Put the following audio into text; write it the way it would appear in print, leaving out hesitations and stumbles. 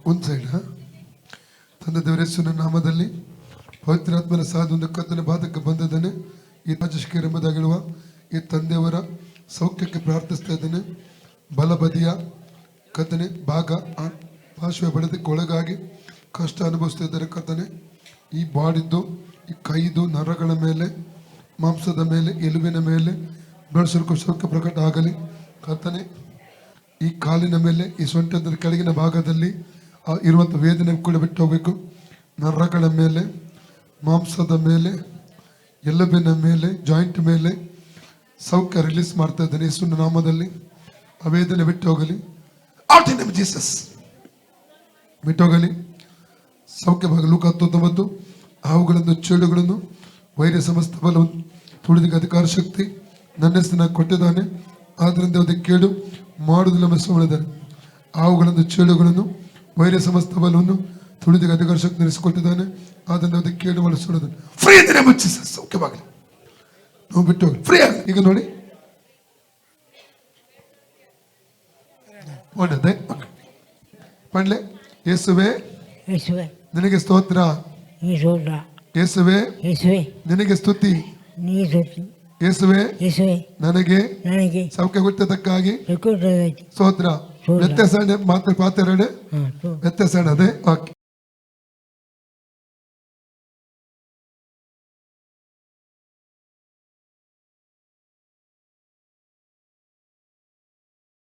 ಒಂದು ಸೈಡ್ ತಂದೆ ದೇವರೇಶ್ವರನ ನಾಮದಲ್ಲಿ ಪವಿತ್ರಾತ್ಮನ ಸಾಧು ಕತ್ತನೆ ಬಾಧಕ್ಕೆ ಬಂದಿದ್ದಾನೆ. ಈ ರಾಜಶೇಖರ್ ಎಂಬುದಾಗಿರುವ ಈ ತಂದೆಯವರ ಸೌಖ್ಯಕ್ಕೆ ಪ್ರಾರ್ಥಿಸ್ತಾ ಇದ್ದಾನೆ. ಬಲಬದಿಯ ಕತ್ತನೆ ಭಾಗ ಪಾರ್ಶ್ವ ಬಡದಕ್ಕೆ ಒಳಗಾಗಿ ಕಷ್ಟ ಅನುಭವಿಸ್ತಾ ಇದ್ದಾರೆ ಕರ್ತನೆ. ಈ ಬಾಡಿದ್ದು ಈ ಕೈದು ನರಗಳ ಮೇಲೆ, ಮಾಂಸದ ಮೇಲೆ, ಎಲುಬಿನ ಮೇಲೆ ಬ್ಲಡ್ ಸೌಖ್ಯ ಪ್ರಕಟ ಆಗಲಿ ಕರ್ತನೆ. ಈ ಕಾಲಿನ ಮೇಲೆ, ಈ ಸೊಂಟದ ಕೆಳಗಿನ ಭಾಗದಲ್ಲಿ ಇರುವಂಥ ವೇದನೆ ಕೂಡ ಬಿಟ್ಟು ಹೋಗಬೇಕು. ನರಗಳ ಮೇಲೆ, ಮಾಂಸದ ಮೇಲೆ, ಎಲುಬಿನ ಮೇಲೆ, ಜಾಯಿಂಟ್ ಮೇಲೆ ಸೌಖ್ಯ ರಿಲೀಸ್ ಮಾಡ್ತಾ ಇದ್ದೇನೆ ಯೇಸುವಿನ ನಾಮದಲ್ಲಿ. ಆ ವೇದನೆ ಬಿಟ್ಟು ಹೋಗಲಿ. Out in name of Jesus ಬಿಟ್ಟು ಹೋಗಲಿ. ಸೌಖ್ಯ ಭಾಗ ಲೂಕ 19 ಹಾವುಗಳನ್ನು, ಚೇಳುಗಳನ್ನು, ವೈರ್ಯ ಸಮಸ್ತ ಬಲವನ್ನು ತುಳಿದಿಗೆ ಅಧಿಕಾರ ಶಕ್ತಿ ನನ್ನ ಹೆಸರನ್ನ ಕೊಟ್ಟಿದ್ದಾನೆ. ಆದ್ದರಿಂದ ಅದಕ್ಕೆ ಕೇಳು ಮಾಡುವುದಿಲ್ಲ ಮೆಸೊಳಿದ್ದಾನೆ. ಹಾವುಗಳನ್ನು, ಚೇಳುಗಳನ್ನು, ವೈರ್ಯ ಸಮಸ್ತ ಬಲವನ್ನು ತುಳಿದಿಗೆ ಅಧಿಕಾರ ಶಕ್ತಿ ನಡೆಸಿಕೊಟ್ಟಿದ್ದಾನೆ. ಆದ್ದರಿಂದ ಅದಕ್ಕೆ ಕೇಳು ಮಾಡಿಸೋದಾನೆ. ಫ್ರೀ ಇದ್ರೆ ಮುಚ್ಚಿ ಸೌಖ್ಯವಾಗಲಿ. ನಾವು ಬಿಟ್ಟು ಹೋಗಿ ಫ್ರೀ ಆಗಲಿ. ಈಗ ನೋಡಿ ಒಳ್ಳೆದೇ ಪಂಡ್ಲೆ. ಯೇಸುವೆ ನಿನಗೆ ಸ್ತೋತ್ರ. ಯೇಸುವೆ ನಿನಗೆ ಸ್ತುತಿ. ಯೇಸುವೆ ನನಗೆ ಸೌಖ್ಯ ಕೊಟ್ಟದಕ್ಕಾಗಿ ಸ್ತೋತ್ರ. ವ್ಯತ್ಯಾಸ ಮಾತ್ರ ಪಾತ್ರೆ ವ್ಯತ್ಯಾಸ ಅದೇ. ಓಕೆ.